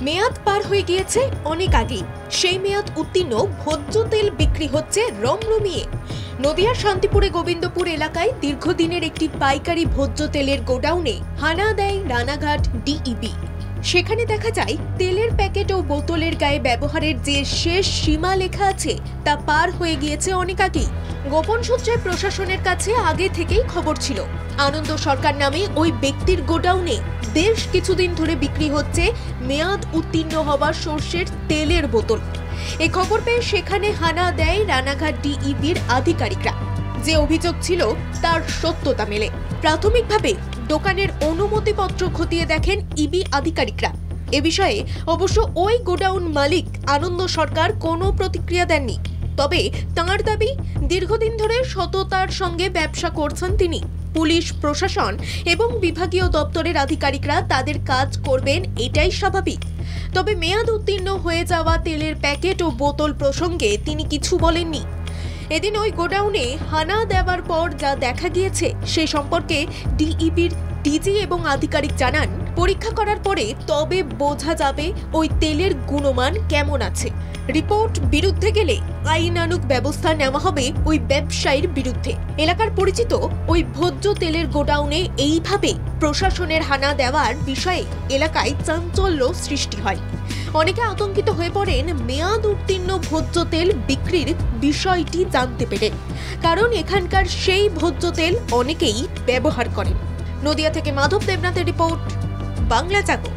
মেয়াদ পার হয়ে গিয়েছে অনেক আগেই। সেই মেয়াদ উত্তীর্ণ ভোজ্য তেল বিক্রি হচ্ছে রমরমিয়ে। নদিয়ার শান্তিপুরে গোবিন্দপুর এলাকায় দীর্ঘদিনের একটি পাইকারি ভোজ্য তেলের গোডাউনে হানা দেয় রানাঘাট ডিইবি। সেখানে দেখা যায় তেলের প্যাকেট ও বোতলের গায়ে ব্যবহারের যে শেষ সীমা লেখা আছে তা পার হয়ে গিয়েছে অনেক আগেই। গোপন সূত্রে প্রশাসনের কাছে আগে থেকেই খবর ছিল আনন্দ সরকার নামে ওই ব্যক্তির গোডাউনে বেশ কিছুদিন ধরে বিক্রি হচ্ছে মেয়াদ উত্তীর্ণ হওয়া সর্ষের তেলের বোতল। এই খবর পেয়ে সেখানে হানা দেয় রানাঘাট ডিইবির আধিকারিকরা। যে অভিযোগ ছিল তার সত্যতা মেলে। প্রাথমিকভাবে দোকানের অনুমতিপত্র খতিয়ে দেখেন ইবি আধিকারিকরা। এ বিষয়ে অবশ্য ওই গোডাউন মালিক আনন্দ সরকার কোনো প্রতিক্রিয়া দেননি। তবে তাঁর দাবি, দীর্ঘদিন ধরে সততার সঙ্গে ব্যবসা করছেন তিনি। পুলিশ প্রশাসন এবং বিভাগীয় দপ্তরের আধিকারিকরা তাদের কাজ করবেন, এটাই স্বাভাবিক। তবে মেয়াদ উত্তীর্ণ হয়ে যাওয়া তেলের প্যাকেট ও বোতল প্রসঙ্গে তিনি কিছু বলেননি। এদিন ওই গোডাউনে হানা দেওয়ার পর যা দেখা গিয়েছে সে সম্পর্কে ডিইবির ডিজি এবং আধিকারিক জানান, পরীক্ষা করার পরে তবে বোঝা যাবে ওই তেলের গুণমান কেমন আছে। রিপোর্ট বিরুদ্ধে গেলে আইনানুগ ব্যবস্থা নেওয়া হবে ওই ব্যবসায়ীর বিরুদ্ধে। এলাকার পরিচিত ওই ভোজ্য তেলের গোডাউনে এইভাবে প্রশাসনের হানা দেওয়ার বিষয়ে এলাকায় চাঞ্চল্য সৃষ্টি হয়। অনেকে আতঙ্কিত হয়ে পড়েন মেয়াদ উত্তীর্ণ ভোজ্য তেল বিক্রির বিষয়টি জানতে পেরে, কারণ এখানকার সেই ভোজ্য তেল অনেকেই ব্যবহার করেন। নদিয়া থেকে মাধব দেবনাথের রিপোর্ট, বাংলা জাগো।